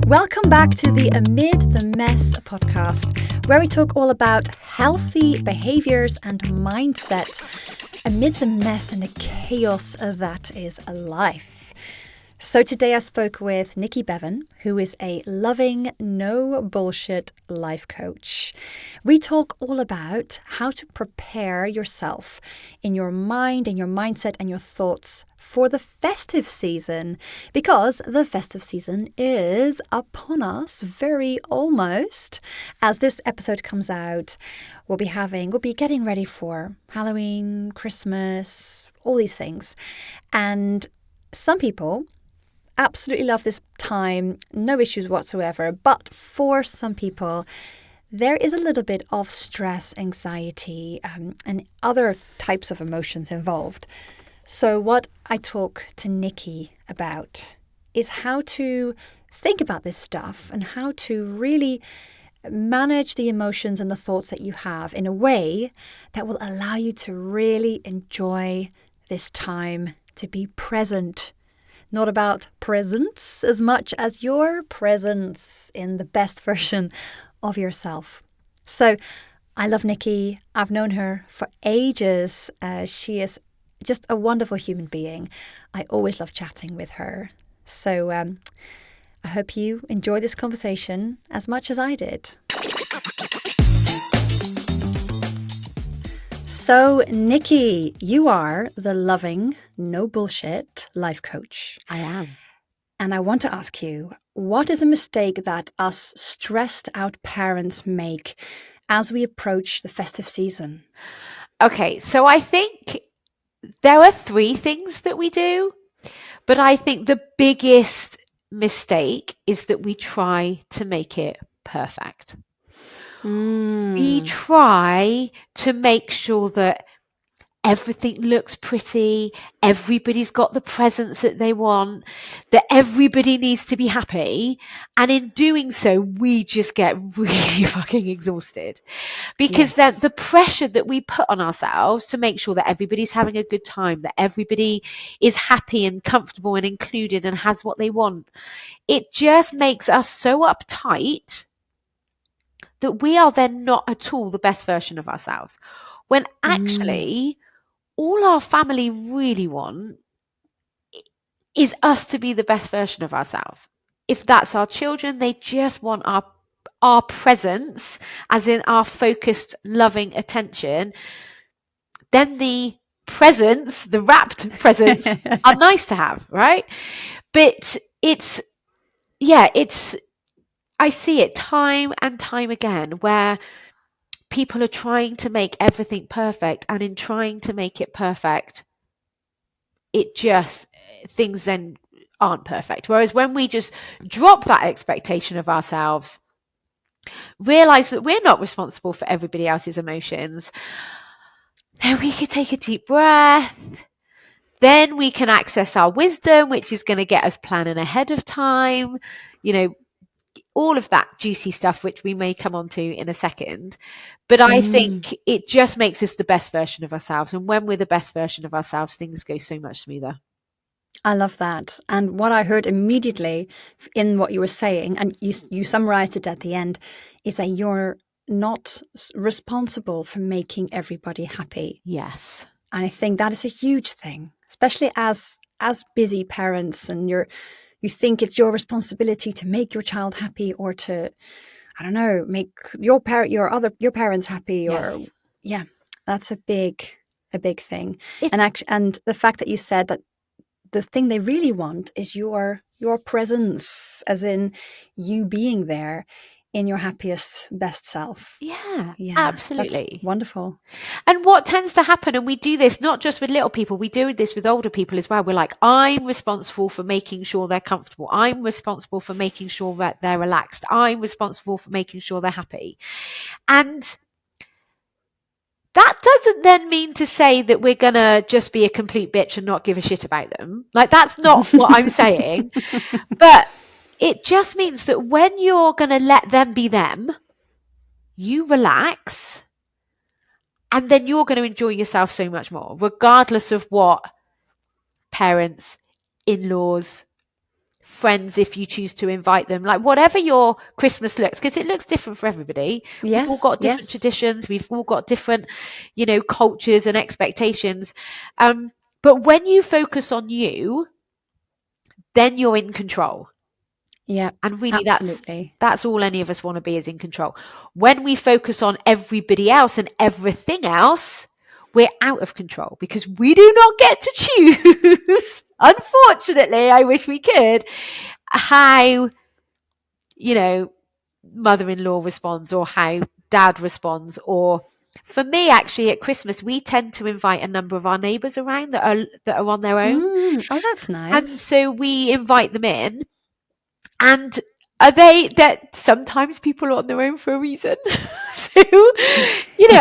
Welcome back to the Amid the Mess podcast, where we talk all about healthy behaviors and mindset amid the mess and the chaos that is life. So today I spoke with Nicky Bevan, who is a loving, no bullshit life coach. We talk all about how to prepare yourself in your mind and your mindset and your thoughts for the festive season, because the festive season is upon us very almost. As this episode comes out, we'll be getting ready for Halloween, Christmas, all these things. And some people absolutely love this time, no issues whatsoever. But for some people, there is a little bit of stress, anxiety, and other types of emotions involved. So what I talk to Nicky about is how to think about this stuff and how to really manage the emotions and the thoughts that you have in a way that will allow you to really enjoy this time, to be present. Not about presence as much as your presence in the best version of yourself. So I love Nicky. I've known her for ages. She is just a wonderful human being. I always love chatting with her. So I hope you enjoy this conversation as much as I did. So, Nicky, you are the loving, no bullshit life coach. I am. And I want to ask you, what is a mistake that us stressed out parents make as we approach the festive season? Okay, so I think there are three things that we do, but I think the biggest mistake is that we try to make it perfect. We try to make sure that everything looks pretty, everybody's got the presents that they want, that everybody needs to be happy. And in doing so, we just get really fucking exhausted. Because then the pressure that we put on ourselves to make sure that everybody's having a good time, that everybody is happy and comfortable and included and has what they want, it just makes us so uptight that we are then not at all the best version of ourselves. When actually, all our family really want is us to be the best version of ourselves. If that's our children, they just want our presence, as in our focused, loving attention. Then the presents, the wrapped presents, are nice to have, right? But I see it time and time again where people are trying to make everything perfect, and in trying to make it perfect, things then aren't perfect. Whereas when we just drop that expectation of ourselves, realize that we're not responsible for everybody else's emotions, then we can take a deep breath. Then we can access our wisdom, which is going to get us planning ahead of time, all of that juicy stuff, which we may come on to in a second. But I think it just makes us the best version of ourselves. And when we're the best version of ourselves, things go so much smoother. I love that. And what I heard immediately in what you were saying, and you summarized it at the end, is that you're not responsible for making everybody happy. Yes. And I think that is a huge thing, especially as busy parents, and you think it's your responsibility to make your child happy, or to, I don't know, make your parents happy, or that's a big thing. And the fact that you said that the thing they really want is your presence, as in you being there in your happiest, best self. Yeah, absolutely. That's wonderful. And what tends to happen, and we do this not just with little people, we do this with older people as well. We're like, I'm responsible for making sure they're comfortable. I'm responsible for making sure that they're relaxed. I'm responsible for making sure they're happy. And that doesn't then mean to say that we're going to just be a complete bitch and not give a shit about them. Like, that's not what I'm saying. But it just means that when you're going to let them be them, you relax, and then you're going to enjoy yourself so much more, regardless of what parents, in-laws, friends if you choose to invite them, like whatever your Christmas looks, because it looks different for everybody. We've all got different traditions, we've all got different, cultures and expectations. But when you focus on you, then you're in control. Yeah. And really absolutely. that's all any of us want to be, is in control. When we focus on everybody else and everything else, we're out of control, because we do not get to choose. Unfortunately, I wish we could, how, mother-in-law responds, or how dad responds. Or for me, actually, at Christmas, we tend to invite a number of our neighbours around that are on their own. Oh, that's nice. And so we invite them in, and that sometimes people are on their own for a reason. So,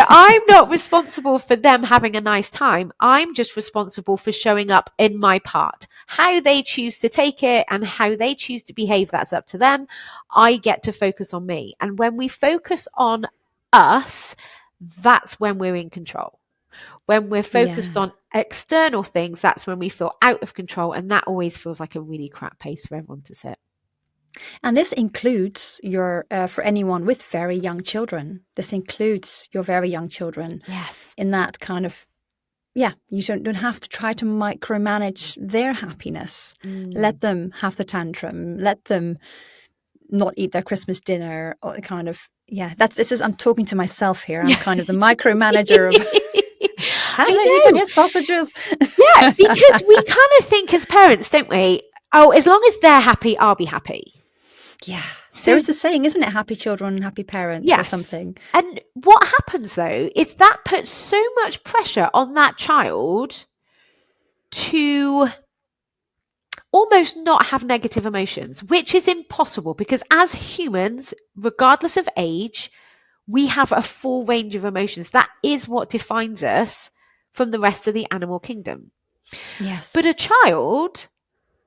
I'm not responsible for them having a nice time. I'm just responsible for showing up in my part. How they choose to take it and how they choose to behave, that's up to them. I get to focus on me. And when we focus on us, that's when we're in control. When we're focused on external things, that's when we feel out of control. And that always feels like a really crap place for everyone to sit. And this includes for anyone with very young children. This includes your very young children. Yes. In that kind of, you don't have to try to micromanage their happiness. Let them have the tantrum. Let them not eat their Christmas dinner, or kind of, I'm talking to myself here. I'm kind of the micromanager of have they eaten his sausages? Yeah, because we kind of think as parents, don't we? Oh, as long as they're happy, I'll be happy. Yeah. So, there is a saying, isn't it? Happy children, happy parents, or something. And what happens, though, is that puts so much pressure on that child to almost not have negative emotions, which is impossible, because as humans, regardless of age, we have a full range of emotions. That is what defines us from the rest of the animal kingdom. Yes. But a child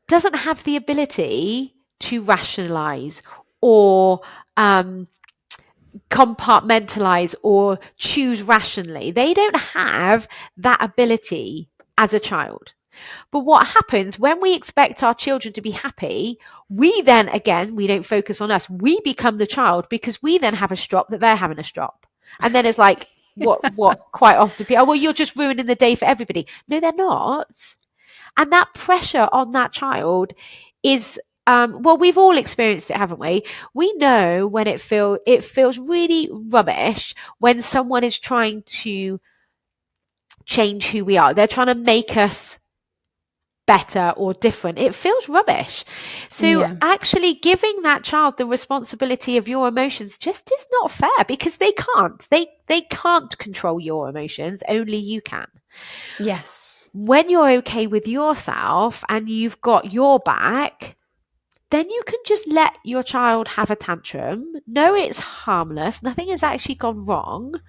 doesn't have the ability to rationalize or compartmentalize or choose rationally. They don't have that ability as a child. But what happens when we expect our children to be happy, we then, again, we don't focus on us. We become the child, because we then have a strop that they're having a strop. And then it's like, what quite often people, well, you're just ruining the day for everybody. No, they're not. And that pressure on that child is, we've all experienced it, haven't we? We know when it feels really rubbish when someone is trying to change who we are. They're trying to make us better or different. It feels rubbish. So actually giving that child the responsibility of your emotions just is not fair, because they can't. They can't control your emotions. Only you can. Yes. When you're okay with yourself and you've got your back, then you can just let your child have a tantrum. No, it's harmless. Nothing has actually gone wrong.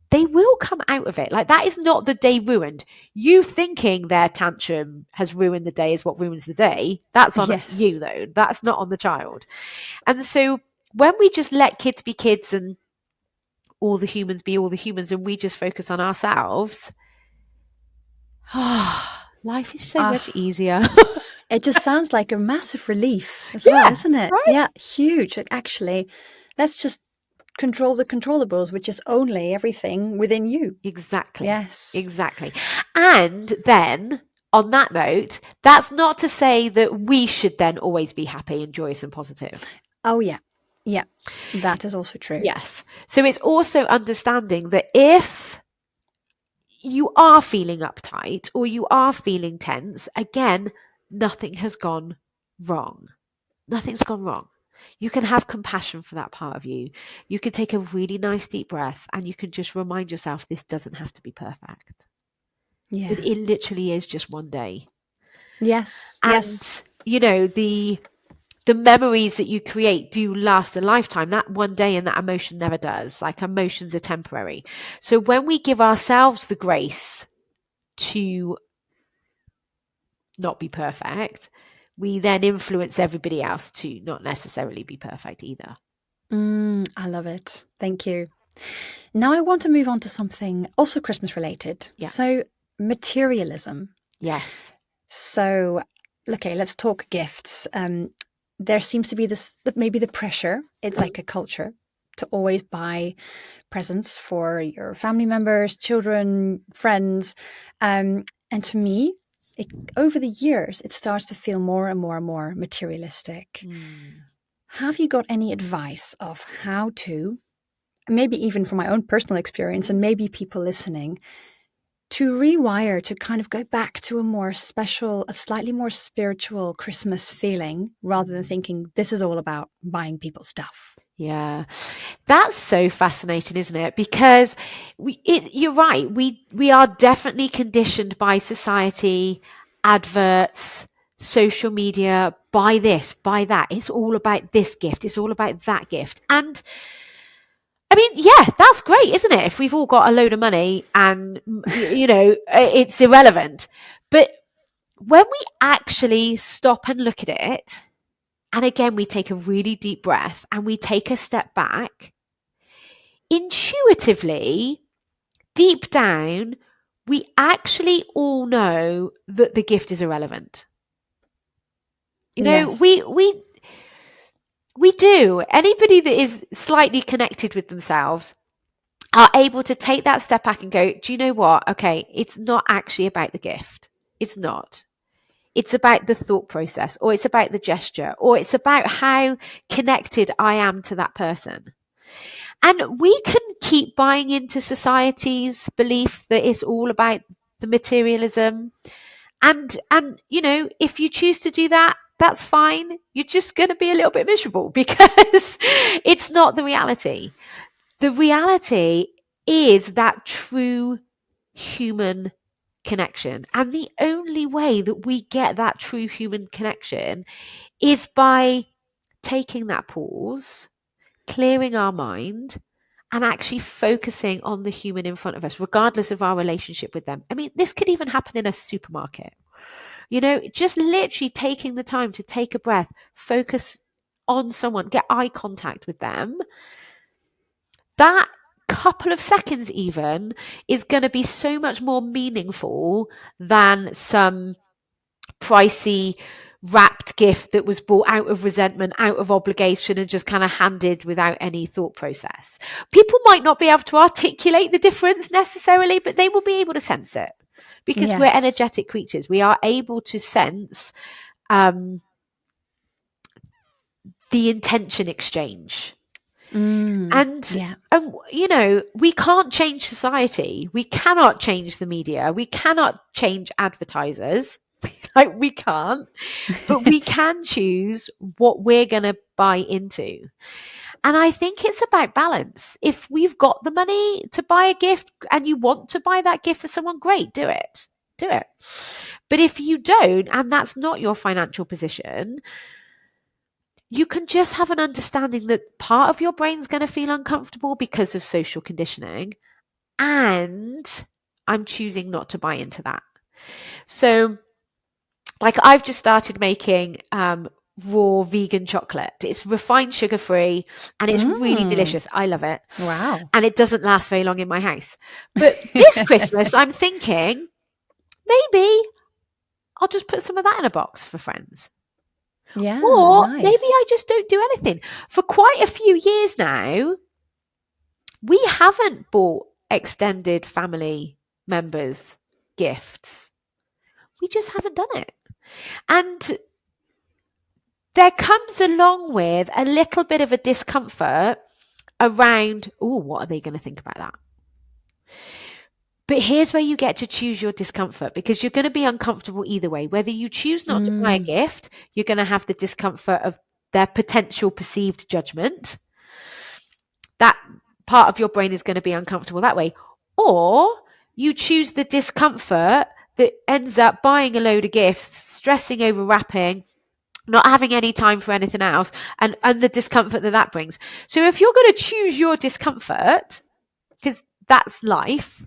They will come out of it. Like, that is not the day ruined. You thinking their tantrum has ruined the day is what ruins the day. That's on you, though. That's not on the child. And so when we just let kids be kids and all the humans be all the humans, and we just focus on ourselves, life is so much easier. It just sounds like a massive relief as well, isn't it? Right? Yeah, huge. Actually, let's just control the controllables, which is only everything within you. Exactly. Yes. Exactly. And then, on that note, that's not to say that we should then always be happy and joyous and positive. Oh, yeah. Yeah, that is also true. Yes. So it's also understanding that if you are feeling uptight or you are feeling tense, again, nothing has gone wrong. Nothing's gone wrong. You can have compassion for that part of you. You can take a really nice deep breath, and you can just remind yourself this doesn't have to be perfect. Yeah. It literally is just one day. Yes. And, yes. The memories that you create do last a lifetime. That one day and that emotion never does. Like, emotions are temporary. So when we give ourselves the grace to not be perfect, we then influence everybody else to not necessarily be perfect either. I love it. Thank you. Now I want to move on to something also Christmas related. Yeah. So materialism. Yes. So okay, let's talk gifts. There seems to be maybe the pressure. It's like a culture to always buy presents for your family members, children, friends. And to me, over the years, it starts to feel more and more and more materialistic. Have you got any advice of how to, maybe even from my own personal experience and maybe people listening, to rewire, to kind of go back to a more special, a slightly more spiritual Christmas feeling rather than thinking this is all about buying people stuff? Yeah, that's so fascinating, isn't it? Because you're right. We are definitely conditioned by society, adverts, social media, buy this, buy that. It's all about this gift. It's all about that gift. And I mean, yeah, that's great, isn't it? If we've all got a load of money and, it's irrelevant. But when we actually stop and look at it, and again, we take a really deep breath and we take a step back, intuitively, deep down, we actually all know that the gift is irrelevant. Yes. We do. Anybody that is slightly connected with themselves are able to take that step back and go, do you know what? Okay, it's not actually about the gift. It's not. It's about the thought process, or it's about the gesture, or it's about how connected I am to that person. And we can keep buying into society's belief that it's all about the materialism. And if you choose to do that, that's fine. You're just going to be a little bit miserable because it's not the reality. The reality is that true human connection. And the only way that we get that true human connection is by taking that pause, clearing our mind, and actually focusing on the human in front of us, regardless of our relationship with them. I mean, this could even happen in a supermarket. Just literally taking the time to take a breath, focus on someone, get eye contact with them. That couple of seconds even is going to be so much more meaningful than some pricey wrapped gift that was bought out of resentment, out of obligation, and just kind of handed without any thought process. People might not be able to articulate the difference necessarily, but they will be able to sense it because we're energetic creatures. We are able to sense the intention exchange. And we can't change society. We cannot change the media. We cannot change advertisers. We can't, but we can choose what we're going to buy into. And I think it's about balance. If we've got the money to buy a gift and you want to buy that gift for someone, great, do it. But if you don't, and that's not your financial position, you can just have an understanding that part of your brain's going to feel uncomfortable because of social conditioning. And I'm choosing not to buy into that. So, I've just started making raw vegan chocolate. It's refined sugar free and it's really delicious. I love it. Wow. And it doesn't last very long in my house. But this Christmas, I'm thinking maybe I'll just put some of that in a box for friends. Yeah. Or nice. maybe I just don't do anything. For quite a few years now, we haven't bought extended family members gifts. We just haven't done it. And there comes along with a little bit of a discomfort around, what are they going to think about that? But here's where you get to choose your discomfort, because you're going to be uncomfortable either way. Whether you choose not to buy a gift, you're going to have the discomfort of their potential perceived judgment. That part of your brain is going to be uncomfortable that way. Or you choose the discomfort that ends up buying a load of gifts, stressing over wrapping, not having any time for anything else, and the discomfort that brings. So if you're going to choose your discomfort, because that's life,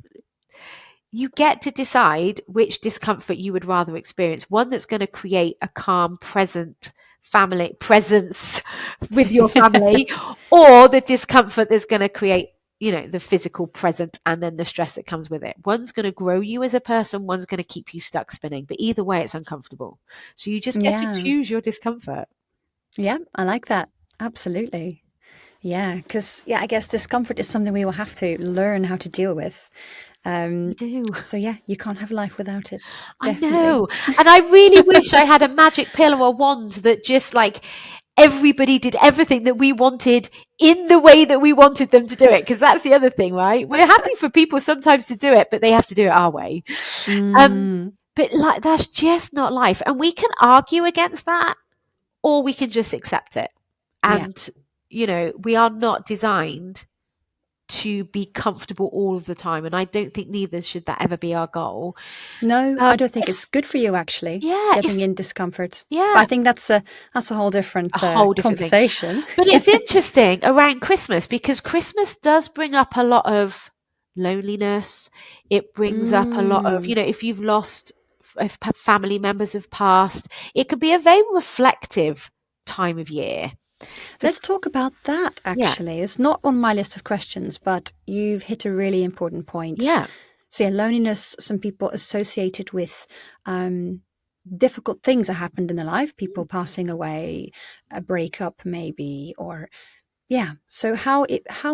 you get to decide which discomfort you would rather experience. One that's going to create a calm, presence with your family, or the discomfort that's going to create the physical present and then the stress that comes with it. One's going to grow you as a person, one's going to keep you stuck spinning. But either way, it's uncomfortable. So you just get to Yeah. choose your discomfort. Yeah, I like that. Absolutely. Yeah, because I guess discomfort is something we will have to learn how to deal with. You do. So yeah, you can't have life without it. I Definitely. know. And I really wish I had a magic pill or a wand that just like everybody did everything that we wanted in the way that we wanted them to do it. Because that's the other thing, right? We're happy for people sometimes to do it, but they have to do it our way. Mm, But like that's just not life. And we can argue against that, or we can just accept it. yeah. And, we are not designed to be comfortable all of the time. And I don't think neither should that ever be our goal. No, I don't think it's It's, good for you actually, yeah, getting it's, in discomfort. But I yeah, think that's a whole a different whole different thing. conversation. But it's interesting around Christmas because Christmas does bring up a lot of loneliness. It brings up a lot of, Mm. if you've lost, if family members have passed, it could be a very reflective time of year. Let's talk about that Yeah, actually. It's not on my list of questions, but you've hit a really important point. yeah, So yeah, loneliness, some people associate it with difficult things that happened in their life, people passing away, a breakup maybe, or yeah. So how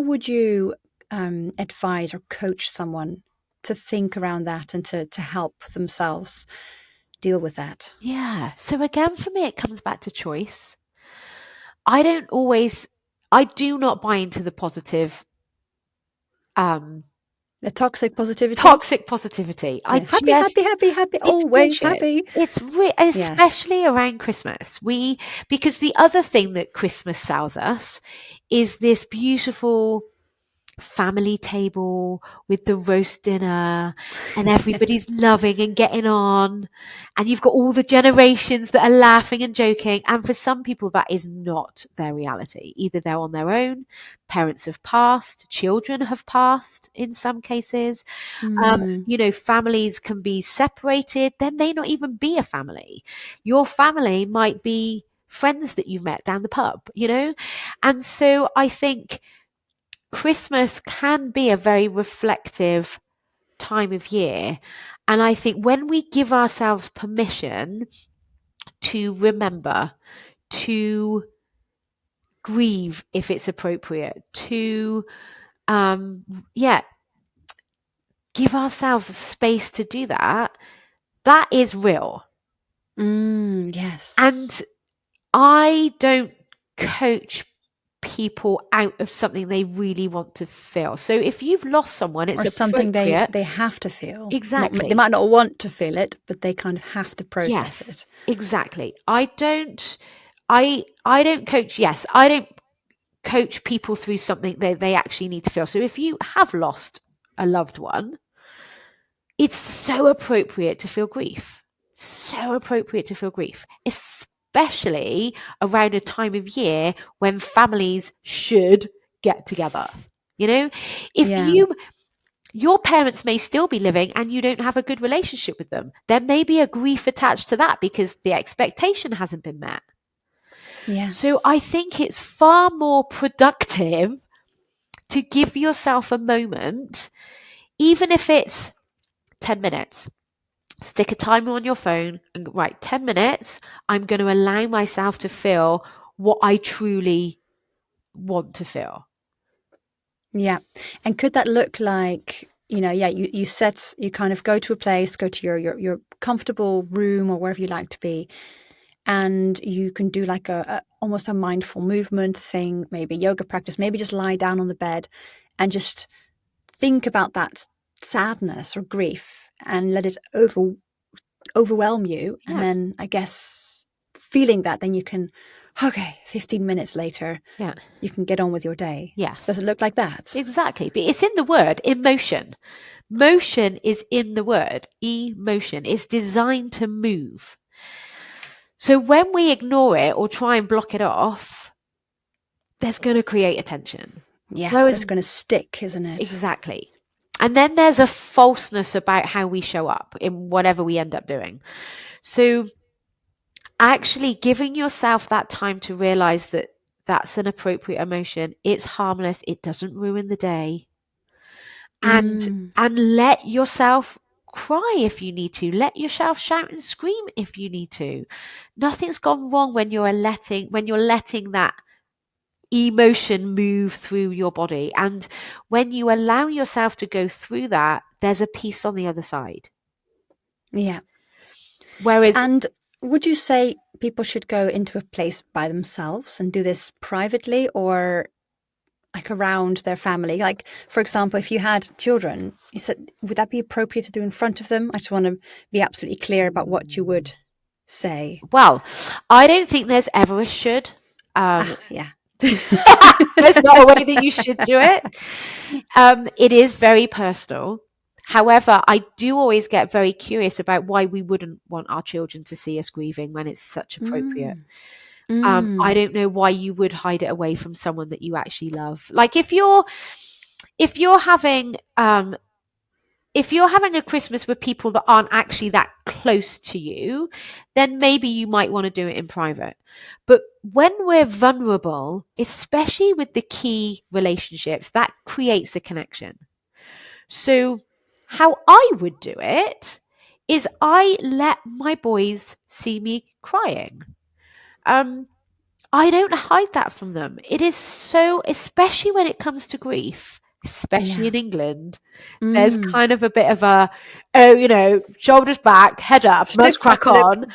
would you advise or coach someone to think around that and to help themselves deal with that? yeah. So again, for me, it comes back to choice. I do not buy into the positive, um, The toxic positivity? toxic positivity. Yeah. Happy, happy, happy, happy, It's always bullshit. happy. It's Yes. especially around Christmas. Because the other thing that Christmas sells us is this beautiful family table with the roast dinner and everybody's loving and getting on, and you've got all the generations that are laughing and joking, and for some people that is not their reality. Either they're on their own, parents have passed, children have passed in some cases. Mm, Families can be separated. There may not even be a family. Your family might be friends that you've met down the pub, and so I think Christmas can be a very reflective time of year. And I think when we give ourselves permission to remember, to grieve if it's appropriate, to, yeah, give ourselves a space to do that, that is real. yes. And I don't coach people out of something they really want to feel. So if you've lost someone, it's Or something they appropriate. they have to feel. Not they Exactly. might not want to feel it, but they kind of have to process Yes, it. exactly. I don't coach, yes, I don't coach people through something they actually need to feel. So if you have lost a loved one, it's so appropriate to feel grief. So appropriate to feel grief, especially around a time of year when families should get together. If Yeah. your parents may still be living and you don't have a good relationship with them, there may be a grief attached to that because the expectation hasn't been met. So Yes. I think it's far more productive to give yourself a moment, even if it's 10 minutes. Stick a timer on your phone and write 10 minutes. I'm going to allow myself to feel what I truly want to feel. Yeah. And could that look like, you kind of go to a place, go to your comfortable room or wherever you like to be, and you can do like a almost a mindful movement thing, maybe yoga practice, maybe just lie down on the bed and just think about that sadness or grief and let it overwhelm you. And Yeah. then I guess feeling that, then you can, okay, 15 minutes later, Yeah. you can get on with your day. Does Yes. it look like that? Exactly. But it's in the word emotion. Motion is in the word. Emotion. It's designed to move. So when we ignore it or try and block it off, there's going to create a tension. Yes, Whereas, it's going to stick, isn't it? exactly. And then there's a falseness about how we show up in whatever we end up doing. So actually giving yourself that time to realize that that's an appropriate emotion, it's harmless, it doesn't ruin the day. and let yourself cry if you need to. Let yourself shout and scream if you need to. Nothing's gone wrong when you're letting that emotion move through your body. And when you allow yourself to go through that, there's a peace on the other side. Yeah. Whereas, and would you say people should go into a place by themselves and do this privately, or like around their family? Like, for example, if you had children, you said, would that be appropriate to do in front of them? I just want to be absolutely clear about what you would say. well, I don't think there's ever a should. Yeah. There's not a way that you should do it. It is very personal. However, I do always get very curious about why we wouldn't want our children to see us grieving when it's such appropriate. I don't know why you would hide it away from someone that you actually love. Like if you're having a Christmas with people that aren't actually that close to you, then maybe you might want to do it in private. But when we're vulnerable, especially with the key relationships, that creates a connection. So how I would do it is I let my boys see me crying. I don't hide that from them. It is so, especially when it comes to grief, especially in England, there's kind of a bit of a, shoulders back, head up, must crack on.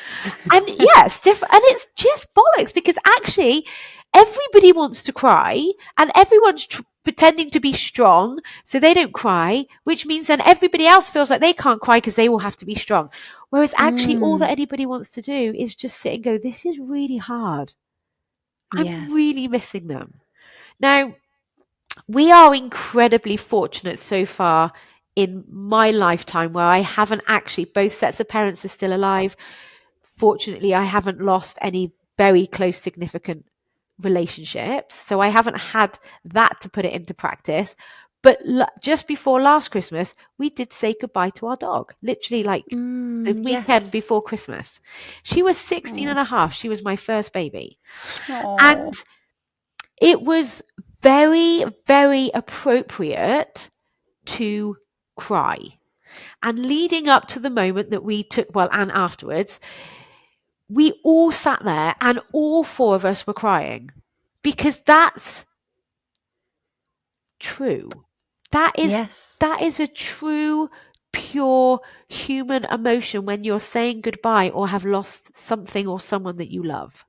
And yes, and it's just bollocks, because actually everybody wants to cry and everyone's pretending to be strong so they don't cry, which means then everybody else feels like they can't cry because they will have to be strong. Whereas actually all that anybody wants to do is just sit and go, this is really hard. I'm really missing them. Now, we are incredibly fortunate so far in my lifetime where I haven't actually, both sets of parents are still alive. Fortunately, I haven't lost any very close, significant relationships. So I haven't had that to put it into practice. But just before last Christmas, we did say goodbye to our dog, literally like the weekend before Christmas. She was 16 and a half. She was my first baby. And it was very, very appropriate to cry. And leading up to the moment that we took, and afterwards, we all sat there and all four of us were crying, because that's true. That is a true, pure human emotion when you're saying goodbye or have lost something or someone that you love.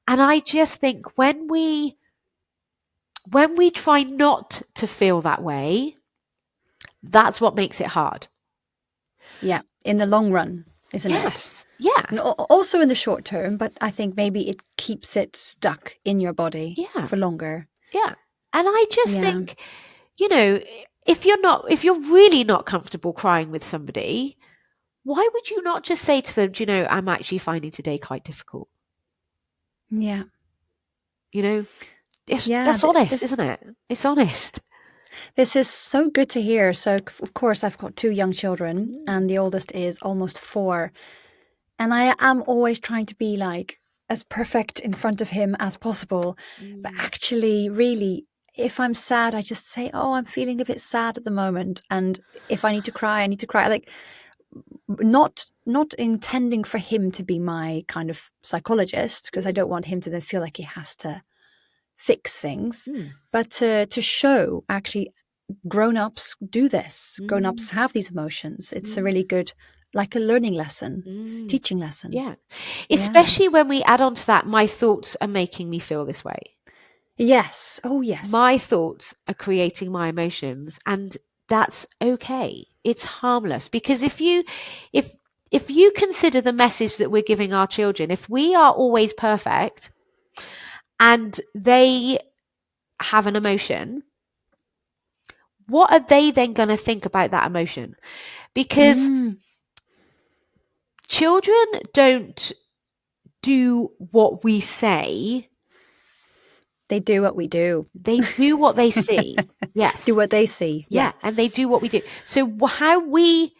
And I just think when we try not to feel that way, that's what makes it hard. Yeah, in the long run, isn't it? Yeah. And also in the short term, but I think maybe it keeps it stuck in your body for longer. Yeah. And I just think, if you're really not comfortable crying with somebody, why would you not just say to them, I'm actually finding today quite difficult? Yeah. That's honest, isn't it? It's honest. This is so good to hear. So, of course, I've got 2 young children and the oldest is almost 4. And I am always trying to be like as perfect in front of him as possible. But actually, really, if I'm sad, I just say, oh, I'm feeling a bit sad at the moment. And if I need to cry, I need to cry. Like, not intending for him to be my kind of psychologist, because I don't want him to then feel like he has to fix things, but to show actually grown-ups do this. Grown-ups have these emotions. It's a really good, like a learning lesson, teaching lesson. Yeah. Especially when we add on to that, my thoughts are making me feel this way. Yes. Oh, yes. My thoughts are creating my emotions, and that's okay. It's harmless, because if you consider the message that we're giving our children, if we are always perfect and they have an emotion, what are they then going to think about that emotion? Because children don't do what we say. They do what we do. They do what they see. Yes. Do what they see. Yeah. Yes. And they do what we do. So how we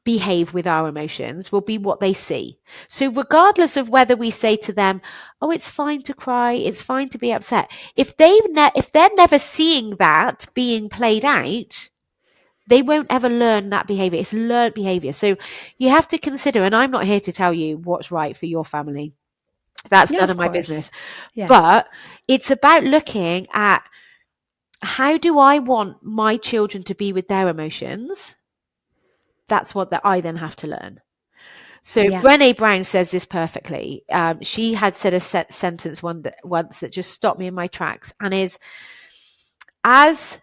behave with our emotions will be what they see. So regardless of whether we say to them, oh, it's fine to cry, it's fine to be upset, if they're never seeing that being played out, they won't ever learn that behavior. It's learned behavior. So you have to consider, and I'm not here to tell you what's right for your family. That's Yeah, none of of my course. business. Yes. But it's about looking at, how do I want my children to be with their emotions? That's what I then have to learn. So Yeah. Brené Brown says this perfectly. She had said a sentence once that just stopped me in my tracks, and is, as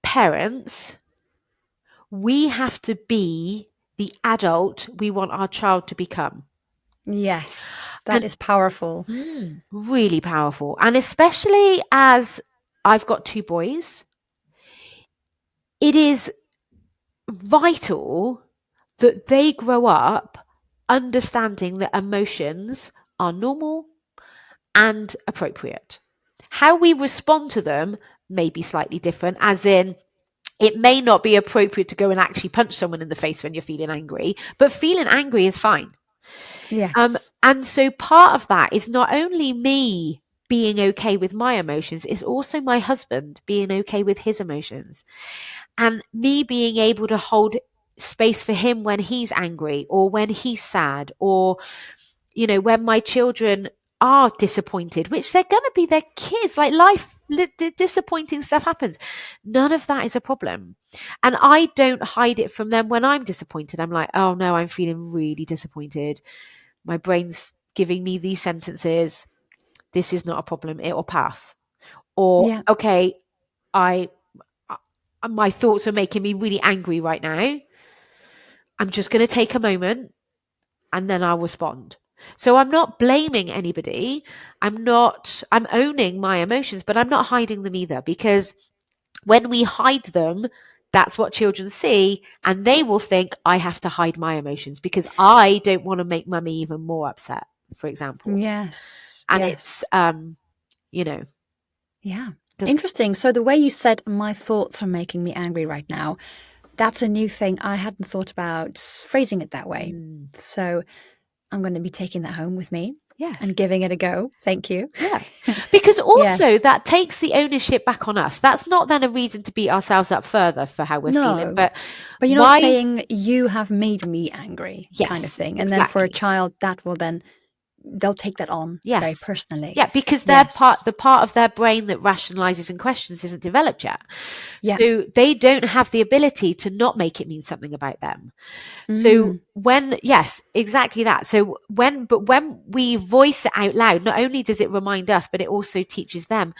parents, we have to be the adult we want our child to become. Yes, that And is powerful. really powerful. And especially as I've got 2 boys, it is vital that they grow up understanding that emotions are normal and appropriate. How we respond to them may be slightly different, as in, it may not be appropriate to go and actually punch someone in the face when you're feeling angry, but feeling angry is fine. Yes. And so part of that is not only me being okay with my emotions, it's also my husband being okay with his emotions, and me being able to hold space for him when he's angry or when he's sad, or, you know, when my children are disappointed, which they're going to be, their kids, like, life, disappointing stuff happens. None of that is a problem. And I don't hide it from them when I'm disappointed. I'm like, oh no, I'm feeling really disappointed. My brain's giving me these sentences. This is not a problem. It will pass. Or, Yeah. okay, my thoughts are making me really angry right now. I'm just going to take a moment and then I'll respond. So I'm not blaming anybody. I'm owning my emotions, but I'm not hiding them either, because when we hide them, that's what children see, and they will think, I have to hide my emotions because I don't want to make mummy even more upset, for example. Yes. And Yes. it's, you know. Yeah. Interesting. So the way you said, my thoughts are making me angry right now, that's a new thing. I hadn't thought about phrasing it that way. So I'm going to be taking that home with me. Yes. And giving it a go. Thank you. Yeah. Because also Yes. that takes the ownership back on us. That's not then a reason to beat ourselves up further for how we're feeling. But you're not saying you have made me angry, kind of thing. And exactly. then for a child, that will then, they'll take that on very personally. Yeah, because the part of their brain that rationalizes and questions isn't developed yet. Yeah. So they don't have the ability to not make it mean something about them. So yes, exactly that. So when we voice it out loud, not only does it remind us, but it also teaches them,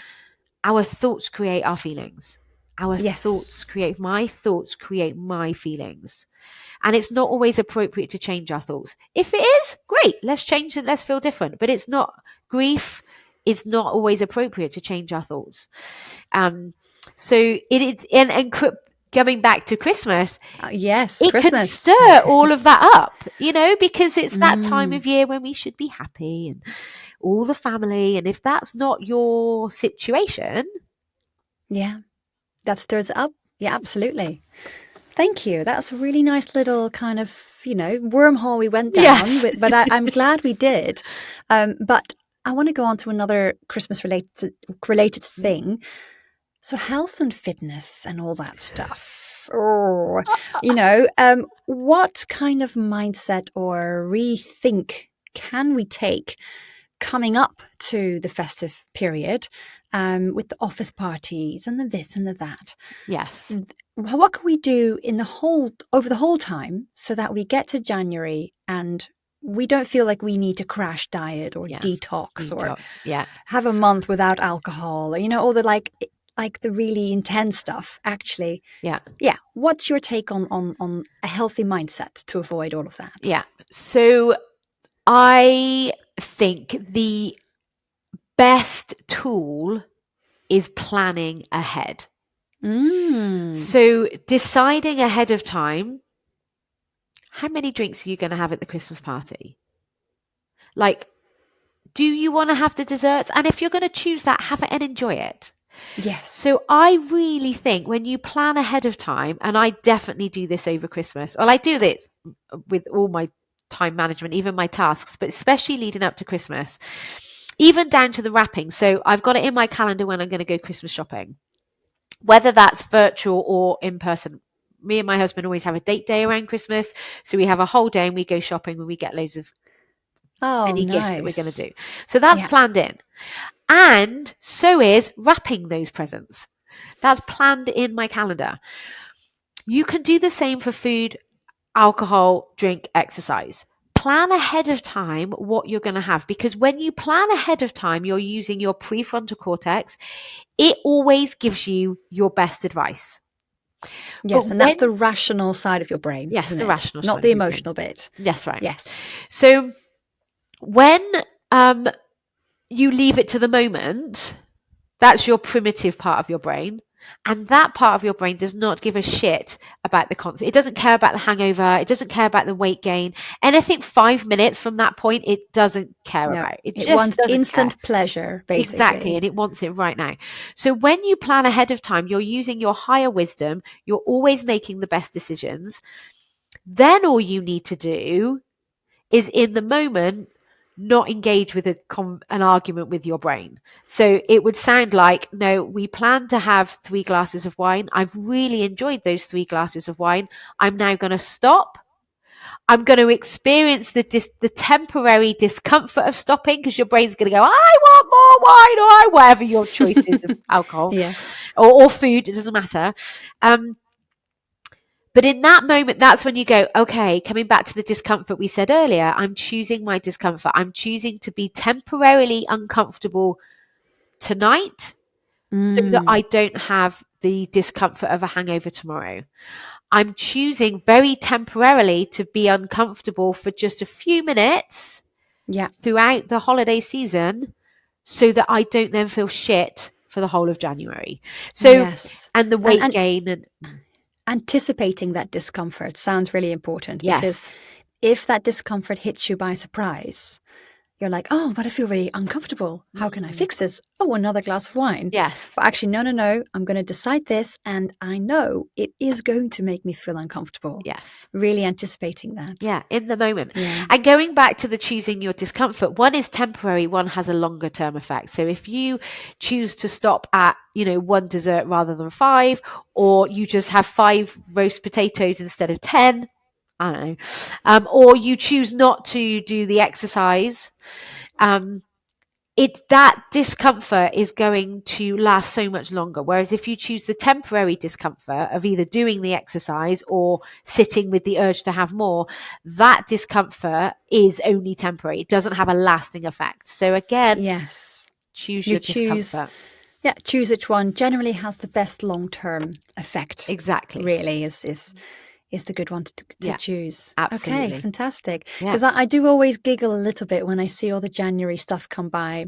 our thoughts create our feelings. My thoughts create my feelings. And it's not always appropriate to change our thoughts. If it is, great, let's change it, let's feel different. But it's not, grief is not always appropriate to change our thoughts. So it is, and coming back to Christmas, it Christmas can stir all of that up, because it's that time of year when we should be happy and all the family. And if that's not your situation, that stirs it up. Yeah, absolutely. Thank you. That's a really nice little kind of, wormhole we went down. But I'm glad we did. But I want to go on to another Christmas related thing. So health and fitness and all that stuff. What kind of mindset or rethink can we take coming up to the festive period, with the office parties and the this and the that? Yes. What can we do over the whole time so that we get to January and we don't feel like we need to crash diet or detox or have a month without alcohol, or all the like the really intense stuff, actually. Yeah. What's your take on a healthy mindset to avoid all of that? Yeah. So I think the best tool is planning ahead. So deciding ahead of time, how many drinks are you going to have at the Christmas party? Like, do you want to have the desserts? And if you're going to choose that, have it and enjoy it. Yes. So I really think when you plan ahead of time, and I definitely do this over Christmas, well, I do this with all my time management, even my tasks, but especially leading up to Christmas, even down to the wrapping. So I've got it in my calendar when I'm going to go Christmas shopping, whether that's virtual or in person. Me and my husband always have a date day around Christmas. So we have a whole day and we go shopping and we get loads of any gifts that we're going to do. So that's planned in. And so is wrapping those presents. That's planned in my calendar. You can do the same for food, alcohol, drink, exercise. Plan ahead of time what you're going to have, because when you plan ahead of time, you're using your prefrontal cortex. It always gives you your best advice. Yes, and that's the rational side of your brain. Yes, the rational side. Not the emotional bit. Yes, right. Yes. So when you leave it to the moment, that's your primitive part of your brain. And that part of your brain does not give a shit about the concept. It doesn't care about the hangover. It doesn't care about the weight gain. Anything 5 minutes from that point, it doesn't care about. It just wants doesn't instant care. Pleasure, basically. Exactly. And it wants it right now. So when you plan ahead of time, you're using your higher wisdom. You're always making the best decisions. Then all you need to do is in the moment not engage with an argument with your brain. So it would sound like, no, we plan to have 3 glasses of wine. I've really enjoyed those 3 glasses of wine. I'm now going to stop. I'm going to experience the temporary discomfort of stopping, because your brain's going to go, I want more wine, or whatever your choice is of alcohol or food. It doesn't matter. But in that moment, that's when you go, okay, coming back to the discomfort we said earlier, I'm choosing my discomfort. I'm choosing to be temporarily uncomfortable tonight so that I don't have the discomfort of a hangover tomorrow. I'm choosing very temporarily to be uncomfortable for just a few minutes throughout the holiday season so that I don't then feel shit for the whole of January. So, and the weight gain and anticipating that discomfort sounds really important, because if that discomfort hits you by surprise, you're like, oh, but I feel really uncomfortable. How can I fix this? Oh, another glass of wine. Yes. But actually, no. I'm going to decide this, and I know it is going to make me feel uncomfortable. Yes. Really anticipating that. Yeah, in the moment. Yeah. And going back to the choosing your discomfort, one is temporary, one has a longer term effect. So if you choose to stop at, 1 dessert rather than 5, or you just have 5 roast potatoes instead of 10, I don't know, or you choose not to do the exercise, that discomfort is going to last so much longer. Whereas if you choose the temporary discomfort of either doing the exercise or sitting with the urge to have more, that discomfort is only temporary. It doesn't have a lasting effect. So again, choose your discomfort. Yeah, choose which one generally has the best long-term effect. Exactly. Really is the good one to choose. Absolutely. Okay, fantastic. Because I do always giggle a little bit when I see all the January stuff come by.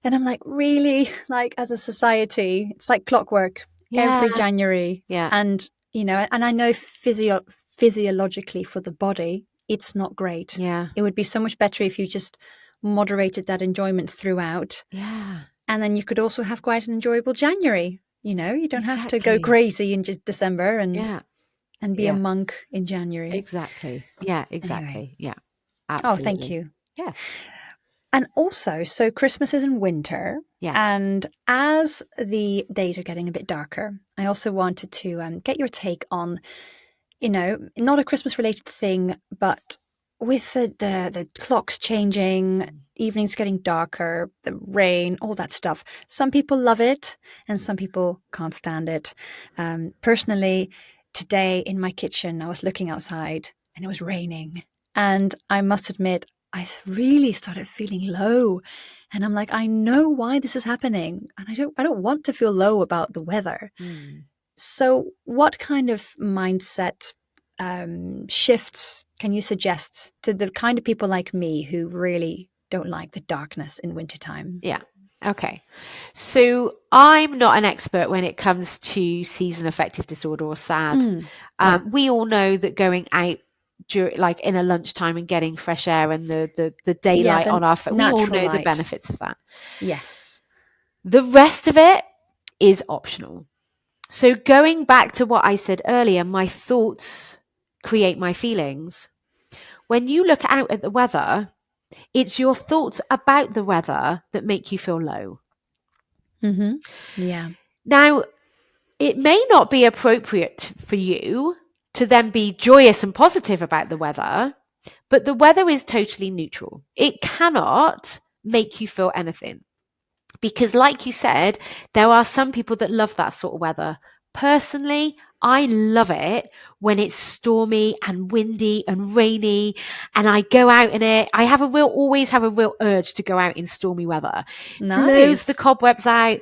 And I'm like, really? Like, as a society, it's like clockwork every January. Yeah. And, and I know physiologically for the body, it's not great. Yeah. It would be so much better if you just moderated that enjoyment throughout. Yeah. And then you could also have quite an enjoyable January. You don't have to go crazy in just December and be a monk in January. Exactly. Yeah, exactly. Anyway. Yeah, absolutely. Oh, thank you. Yeah. And also, so Christmas is in winter. Yes. And as the days are getting a bit darker, I also wanted to get your take on, not a Christmas-related thing, but with the clocks changing, evenings getting darker, the rain, all that stuff. Some people love it and some people can't stand it. Personally, today in my kitchen, I was looking outside and it was raining. And I must admit, I really started feeling low. And I'm like, I know why this is happening. And I don't want to feel low about the weather. So what kind of mindset shifts can you suggest to the kind of people like me who really don't like the darkness in wintertime? Yeah. Okay. So I'm not an expert when it comes to season affective disorder or SAD. We all know that going out like in a lunchtime and getting fresh air and the daylight on our face, we all know the benefits of that. Yes. The rest of it, is optional. So going back to what I said earlier, my thoughts create my feelings. When you look out at the weather, it's your thoughts about the weather that make you feel low. Mm-hmm. Yeah. Now, it may not be appropriate for you to then be joyous and positive about the weather, but the weather is totally neutral. It cannot make you feel anything. Because like you said, there are some people that love that sort of weather. Personally, I love it when it's stormy and windy and rainy and I go out in it. I always have a real urge to go out in stormy weather. Blows the Nice. cobwebs out.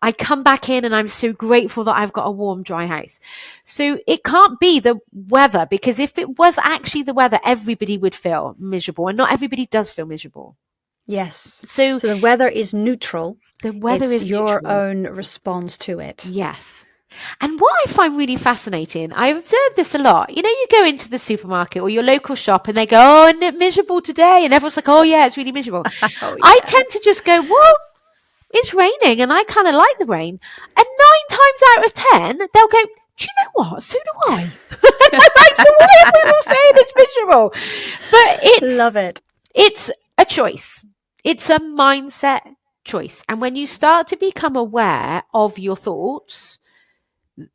I come back in and I'm so grateful that I've got a warm, dry house. So it can't be the weather, because if it was actually the weather, everybody would feel miserable, and not everybody does feel miserable. Yes. So the weather is neutral. The weather it's is your neutral. own response to it. Yes. And what I find really fascinating, I observe this a lot. You know, you go into the supermarket or your local shop and they go, oh, isn't it miserable today? And everyone's like, oh, yeah, it's really miserable. Oh, yeah. I tend to just go, well, it's raining and I kind of like the rain. And 9 times out of 10, they'll go, do you know what? So do I. I'm like, so why are people saying it's miserable? But Love it. It's a choice. It's a mindset choice. And when you start to become aware of your thoughts,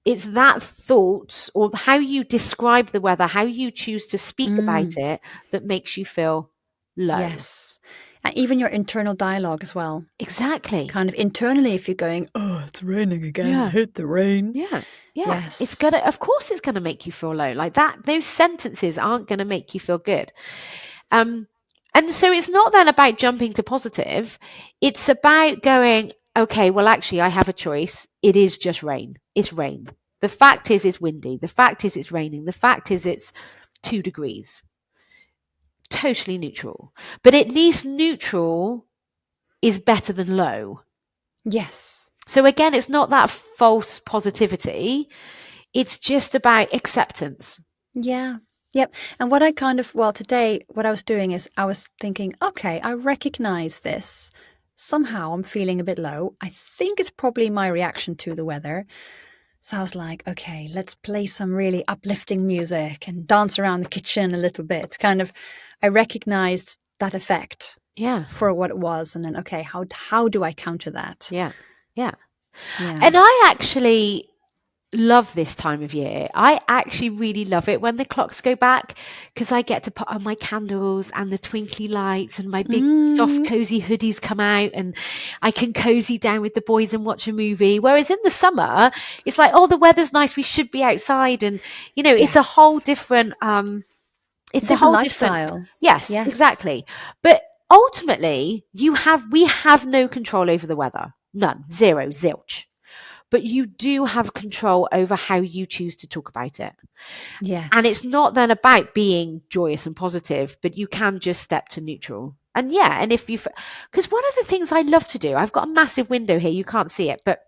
it's that thought or how you describe the weather, how you choose to speak about it, that makes you feel low. Yes. And even your internal dialogue as well. Exactly. Kind of internally, if you're going, oh, it's raining again. I hate the rain. Yeah. Yes. Of course it's gonna make you feel low. Like that, those sentences aren't gonna make you feel good. And so it's not then about jumping to positive. It's about going, okay, well, actually, I have a choice. It is just rain. It's rain. The fact is it's windy. The fact is it's raining. The fact is it's 2 degrees. Totally neutral. But at least neutral is better than low. Yes. So again, it's not that false positivity. It's just about acceptance. Yeah. Yep. And what today, what I was doing is I was thinking, okay, I recognize this. Somehow I'm feeling a bit low. I think it's probably my reaction to the weather. So I was like, okay, let's play some really uplifting music and dance around the kitchen a little bit. I recognized that effect for what it was. And then, okay, how do I counter that? Yeah. And I actually love this time of year. I actually really love it when the clocks go back, because I get to put on my candles and the twinkly lights and my big soft cozy hoodies come out and I can cozy down with the boys and watch a movie. Whereas in the summer, it's like, oh, the weather's nice, we should be outside. And, you know, it's a whole different, it's a whole lifestyle. Yes, exactly. But ultimately, we have no control over the weather. None. Zero. Zilch. But you do have control over how you choose to talk about it. Yes. And it's not then about being joyous and positive, but you can just step to neutral. And because one of the things I love to do, I've got a massive window here, you can't see it, but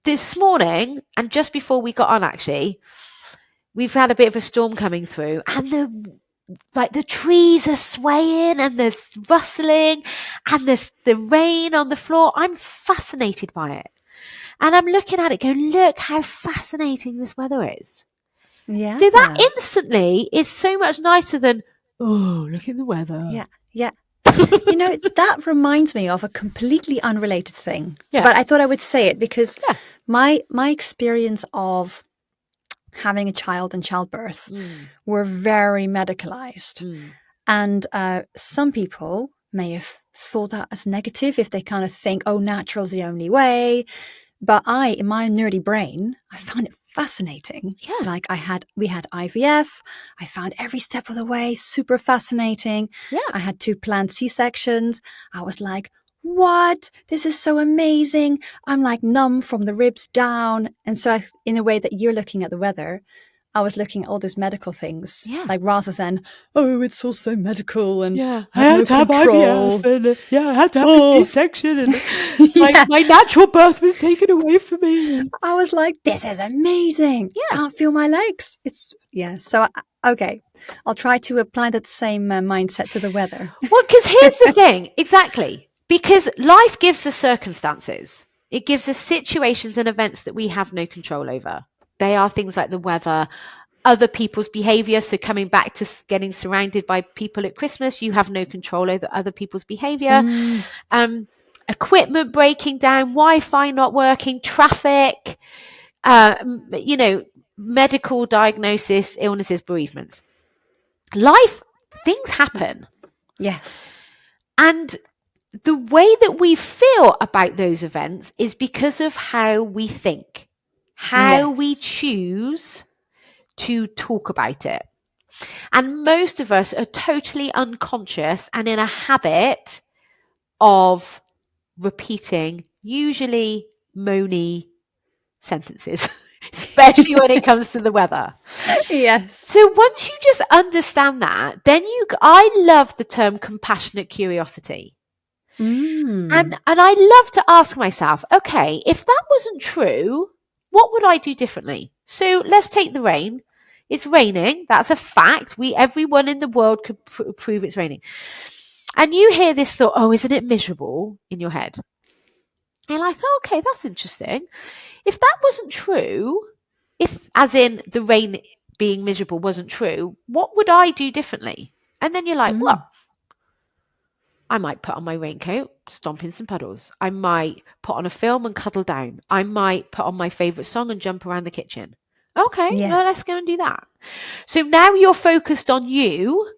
this morning, and just before we got on actually, we've had a bit of a storm coming through, and the trees are swaying and there's rustling and there's the rain on the floor. I'm fascinated by it. And I'm looking at it going, look how fascinating this weather is. Yeah. So that instantly is so much nicer than, oh, look at the weather. Yeah. You know, that reminds me of a completely unrelated thing. Yeah. But I thought I would say it because my experience of having a child and childbirth were very medicalized. And some people may have thought that as negative if they kind of think, oh, natural's the only way. But in my nerdy brain, I found it fascinating. Yeah. Like we had IVF. I found every step of the way super fascinating. Yeah. I had 2 planned C-sections. I was like, what? This is so amazing. I'm like numb from the ribs down. And so in a way that you're looking at the weather, I was looking at all those medical things, like rather than, oh, it's all so medical and I had no control. IVF and, I had to have a C-section and my natural birth was taken away from me. I was like, this is amazing. I can't feel my legs. So, okay, I'll try to apply that same mindset to the weather. Well, because here's the thing, exactly, because life gives us circumstances. It gives us situations and events that we have no control over. They are things like the weather, other people's behavior. So coming back to getting surrounded by people at Christmas, you have no control over other people's behavior. Equipment breaking down, Wi-Fi not working, traffic, medical diagnosis, illnesses, bereavements. Life, things happen. Yes. And the way that we feel about those events is because of how we think, how we choose to talk about it. And most of us are totally unconscious and in a habit of repeating usually moany sentences, especially when it comes to the weather. Yes. So once you just understand that, then I love the term compassionate curiosity. And I love to ask myself, okay, if that wasn't true, what would I do differently? So let's take the rain. It's raining. That's a fact. Everyone in the world could prove it's raining. And you hear this thought, oh, isn't it miserable in your head? And you're like, oh, okay, that's interesting. If that wasn't true, if as in the rain being miserable wasn't true, what would I do differently? And then you're like, well, I might put on my raincoat, stomp in some puddles. I might put on a film and cuddle down. I might put on my favourite song and jump around the kitchen. Okay, well, let's go and do that. So now you're focused on you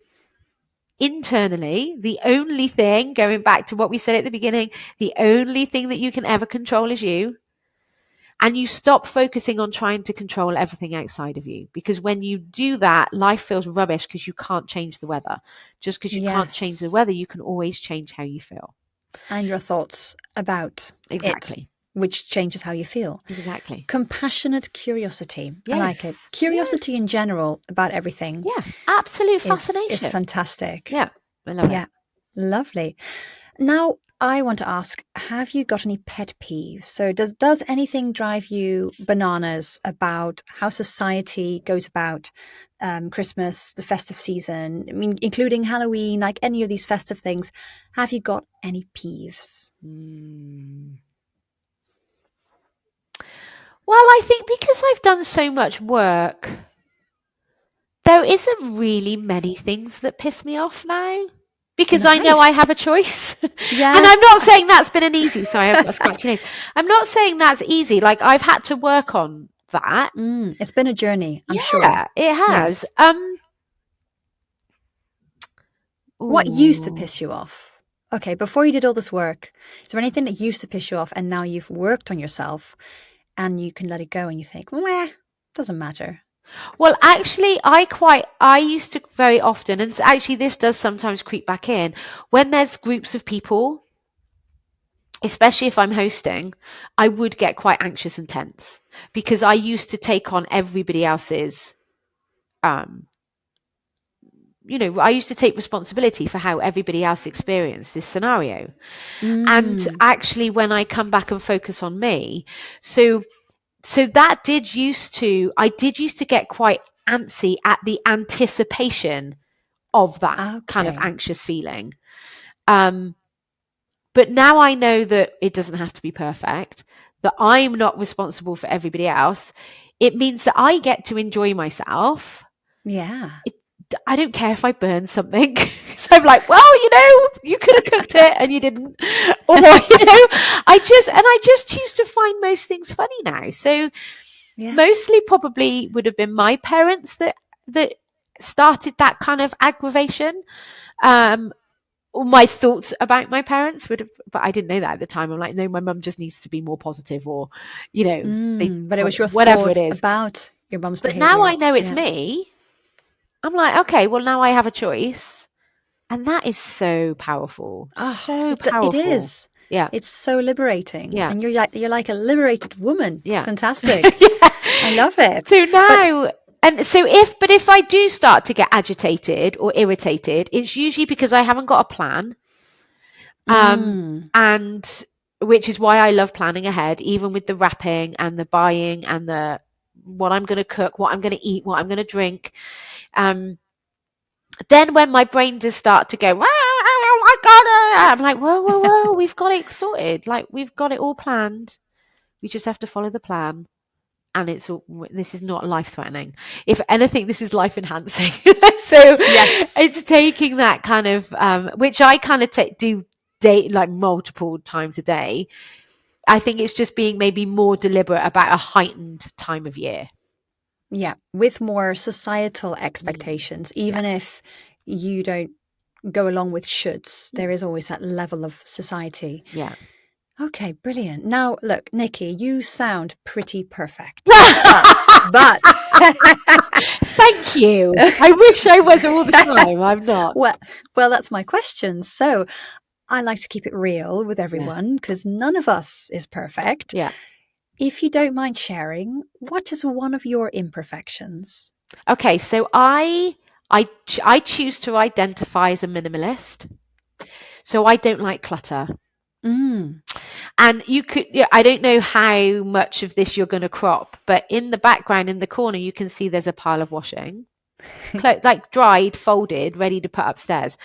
internally. The only thing, going back to what we said at the beginning, the only thing that you can ever control is you. And you stop focusing on trying to control everything outside of you. Because when you do that, life feels rubbish because you can't change the weather. Just because you can't change the weather, you can always change how you feel. And your thoughts about it, which changes how you feel. Exactly. Compassionate curiosity. Yes. I like it. Curiosity in general about everything. Yeah, absolute fascination. It's fantastic. Yeah, I love it. Yeah, lovely. Now, I want to ask, have you got any pet peeves? So does anything drive you bananas about how society goes about Christmas, the festive season? I mean, including Halloween, like any of these festive things. Have you got any peeves? Well, I think because I've done so much work, there isn't really many things that piss me off now. Because I know I have a choice. Yeah. And I'm not saying that's been an easy, sorry, I've got a scratchy nose. I'm not saying that's easy. Like, I've had to work on that. It's been a journey, I'm sure. Yeah, it has. Yes. What used to piss you off? Okay, before you did all this work, is there anything that used to piss you off and now you've worked on yourself and you can let it go and you think, meh, doesn't matter? Well, actually, I used to very often, and actually this does sometimes creep back in, when there's groups of people, especially if I'm hosting, I would get quite anxious and tense because I used to take on everybody else's, I used to take responsibility for how everybody else experienced this scenario. And actually, when I come back and focus on me, so that I did used to get quite antsy at the anticipation of that kind of anxious feeling. But now I know that it doesn't have to be perfect, that I'm not responsible for everybody else. It means that I get to enjoy myself. Yeah. I don't care if I burn something. So I'm like, well, you could have cooked it and you didn't. Or, I just choose to find most things funny now. So mostly probably would have been my parents that started that kind of aggravation. My thoughts about my parents would have, but I didn't know that at the time. I'm like, no, my mum just needs to be more positive, or, but it was your whatever it is about your mum's behavior. But now I know it's me. I'm like, okay, well, now I have a choice. And that is so powerful. So powerful. It is. Yeah. It's so liberating. Yeah. And you're like a liberated woman. Yeah. It's fantastic. I love it. So now, if I do start to get agitated or irritated, it's usually because I haven't got a plan. And which is why I love planning ahead, even with the wrapping and the buying and the what I'm going to cook, what I'm going to eat, what I'm going to drink. Then when my brain does start to go, I got it, I'm like, whoa, we've got it sorted. Like, we've got it all planned. We just have to follow the plan. And this is not life-threatening. If anything, this is life-enhancing. So it's taking that kind of, which I kind of do like multiple times a day. I think it's just being maybe more deliberate about a heightened time of year. Yeah, with more societal expectations, even if you don't go along with shoulds, there is always that level of society. Yeah. Okay, brilliant. Now, look, Nicky, you sound pretty perfect. but Thank you. I wish I was all the time. I'm not. Well, that's my question. So I like to keep it real with everyone because none of us is perfect. Yeah. If you don't mind sharing, what is one of your imperfections? Okay, so I choose to identify as a minimalist. So I don't like clutter. And I don't know how much of this you're going to crop, but in the background, in the corner, you can see there's a pile of washing, like dried, folded, ready to put upstairs.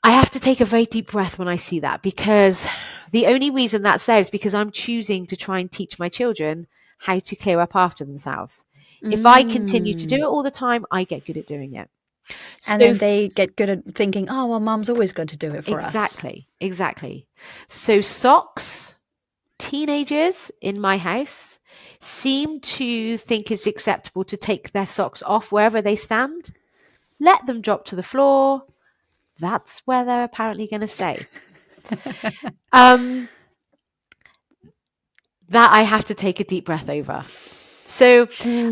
I have to take a very deep breath when I see that, because the only reason that's there is because I'm choosing to try and teach my children how to clear up after themselves. If I continue to do it all the time, I get good at doing it. And then they get good at thinking, oh, well, Mum's always going to do it for us. Exactly. So socks, teenagers in my house seem to think it's acceptable to take their socks off wherever they stand, let them drop to the floor. That's where they're apparently going to stay. That I have to take a deep breath over. So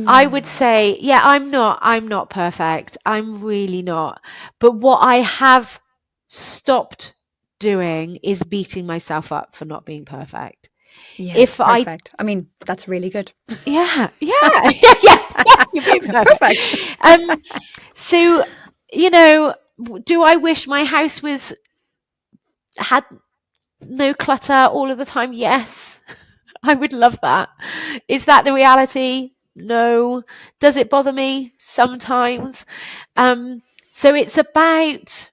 I would say, I'm not perfect. I'm really not. But what I have stopped doing is beating myself up for not being perfect. Yes, perfect. I mean, that's really good. Yeah. You're being perfect. So, do I wish my house had no clutter all of the time? Yes. I would love that. Is that the reality? No. Does it bother me? Sometimes. So it's about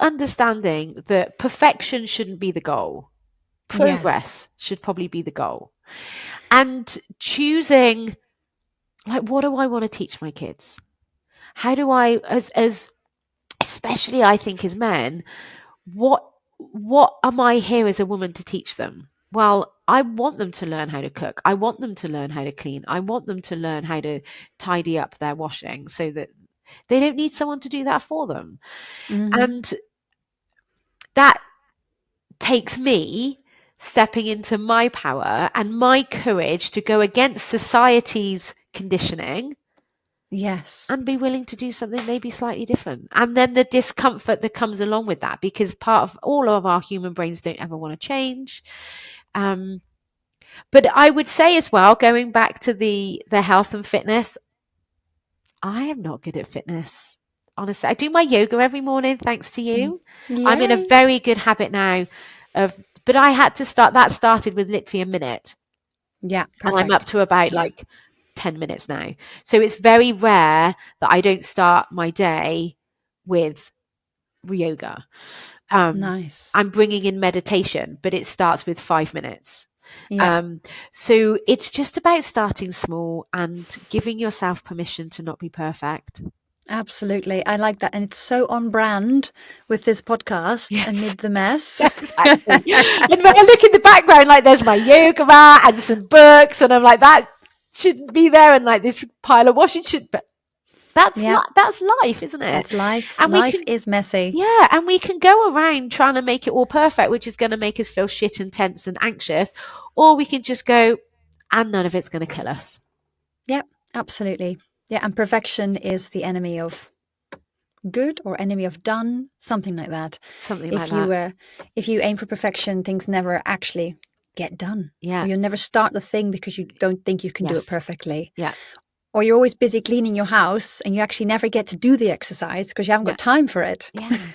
understanding that perfection shouldn't be the goal. Progress should probably be the goal. And choosing, like, what do I want to teach my kids? How do I, as especially I think as men, what am I here as a woman to teach them? Well, I want them to learn how to cook. I want them to learn how to clean. I want them to learn how to tidy up their washing so that they don't need someone to do that for them. And that takes me stepping into my power and my courage to go against society's conditioning. Yes. And be willing to do something maybe slightly different. And then the discomfort that comes along with that, because part of all of our human brains don't ever want to change. But I would say as well, going back to the health and fitness, I am not good at fitness. Honestly, I do my yoga every morning, thanks to you. Yay. I'm in a very good habit now but I had to started with literally a minute. Yeah, perfect. And I'm up to about 10 minutes now. So it's very rare that I don't start my day with yoga. Nice. I'm bringing in meditation, but it starts with 5 minutes. Yeah. So it's just about starting small and giving yourself permission to not be perfect. Absolutely. I like that. And it's so on brand with this podcast, Amid the Mess. Exactly. And when I look in the background, like there's my yoga mat and some books, and I'm like, that shouldn't be there. And like this pile of washing should, but that's life, isn't it? That's life. And life is messy. Yeah. And we can go around trying to make it all perfect, which is going to make us feel shit and tense and anxious. Or we can just go, and none of it's going to kill us. Yep, absolutely. Yeah, and perfection is the enemy of good or enemy of done, something like that. If you aim for perfection, things never actually get done. Yeah. Or you'll never start the thing because you don't think you can do it perfectly. Yeah. Or you're always busy cleaning your house and you actually never get to do the exercise because you haven't got time for it.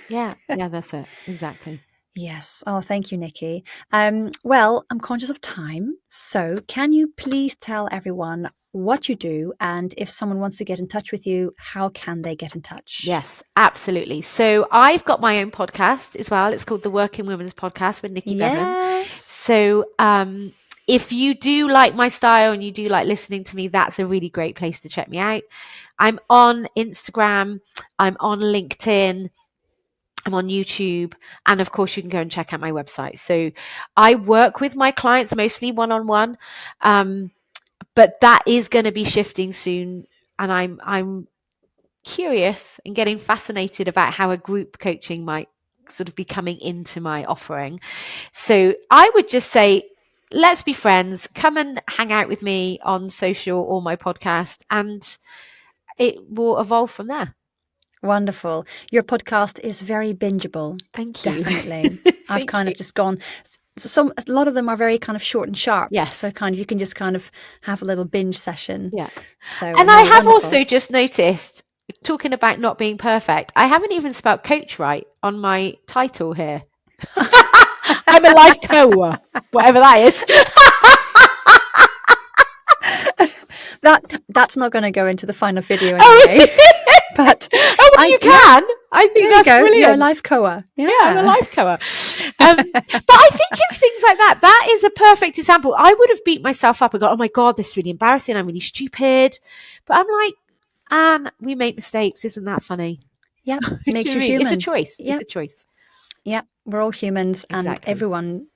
Yeah, that's it. Exactly. Yes. Oh, thank you, Nicky. Well, I'm conscious of time. So can you please tell everyone what you do, and if someone wants to get in touch with you, how can they get in touch? Yes, absolutely. So I've got my own podcast as well. It's called the Working Women's Podcast with Nicky Bevan. Yes. So if you do like my style and you do like listening to me, that's a really great place to check me out. I'm on Instagram, I'm on LinkedIn, I'm on YouTube, and of course you can go and check out my website. So I work with my clients mostly one-on-one, but that is going to be shifting soon, and I'm curious and getting fascinated about how a group coaching might sort of be coming into my offering. So I would just say, let's be friends. Come and hang out with me on social or my podcast, and it will evolve from there. Wonderful. Your podcast is very bingeable. Thank you. Definitely. I've kind of just gone. A lot of them are very kind of short and sharp. Yes. So kind of you can just kind of have a little binge session. Yeah. So and I have also just noticed, talking about not being perfect, I haven't even spelled coach right on my title here. I'm a life coach, whatever that is. That's not going to go into the final video anyway. But you can. I think that's brilliant. You're a life coa. Yeah, I'm a life coa. But I think it's things like that. That is a perfect example. I would have beat myself up and gone, oh my God, this is really embarrassing. I'm really stupid. But I'm like, Anne, we make mistakes. Isn't that funny? Yeah, makes you human. It's a choice. Yep. It's a choice. Yeah, we're all humans, and everyone.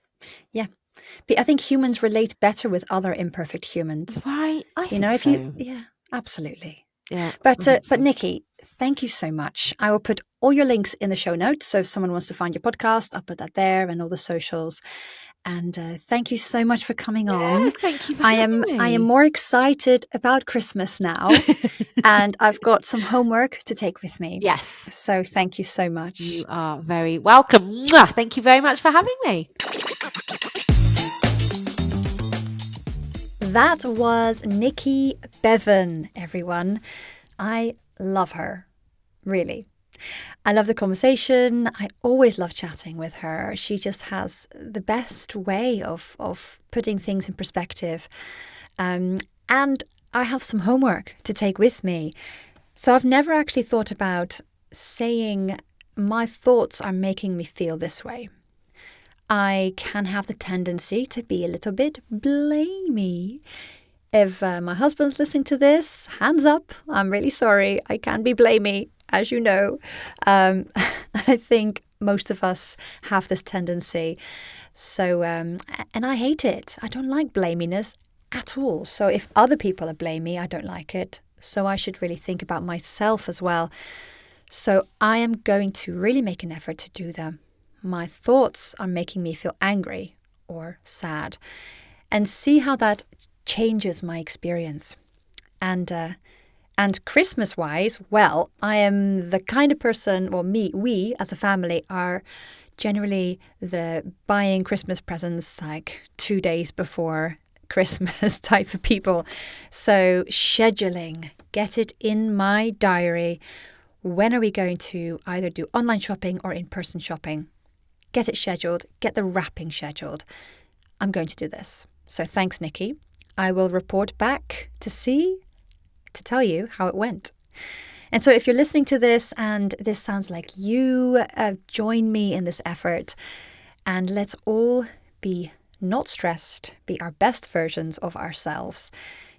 Yeah, but I think humans relate better with other imperfect humans. Right. I think if so. yeah, absolutely. Yeah. But Nicky, thank you so much. I will put all your links in the show notes. So if someone wants to find your podcast, I'll put that there and all the socials. And thank you so much for coming on. Thank you for having me. I am more excited about Christmas now, and I've got some homework to take with me. Yes. So thank you so much. You are very welcome. Thank you very much for having me. That was Nicky Bevan, everyone. I love her, really. I love the conversation. I always love chatting with her. She just has the best way of putting things in perspective. And I have some homework to take with me. So I've never actually thought about saying my thoughts are making me feel this way. I can have the tendency to be a little bit blamey. If my husband's listening to this, hands up. I'm really sorry. I can be blamey, as you know. I think most of us have this tendency. So, and I hate it. I don't like blaminess at all. So if other people are blamey, I don't like it. So I should really think about myself as well. So I am going to really make an effort to do them. My thoughts are making me feel angry or sad, and see how that changes my experience. And Christmas-wise, well, I am the kind of person, or we as a family are generally the buying Christmas presents like 2 days before Christmas type of people. So scheduling, get it in my diary. When are we going to either do online shopping or in-person shopping? Get it scheduled, get the wrapping scheduled. I'm going to do this. So thanks, Nicky. I will report back to tell you how it went. And so if you're listening to this and this sounds like you, join me in this effort, and let's all be not stressed, be our best versions of ourselves.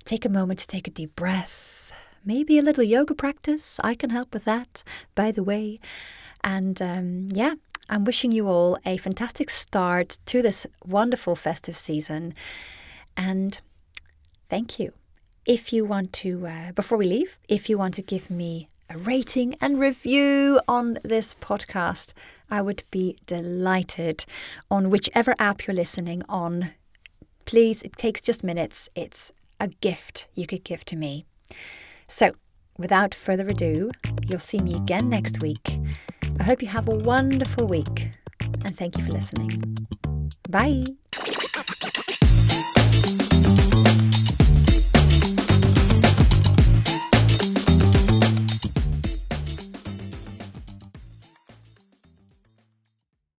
Take a moment to take a deep breath, maybe a little yoga practice. I can help with that, by the way. And I'm wishing you all a fantastic start to this wonderful festive season. And thank you. If you want to, before we leave, if you want to give me a rating and review on this podcast, I would be delighted on whichever app you're listening on. Please, it takes just minutes. It's a gift you could give to me. So, without further ado, you'll see me again next week. I hope you have a wonderful week, and thank you for listening. Bye.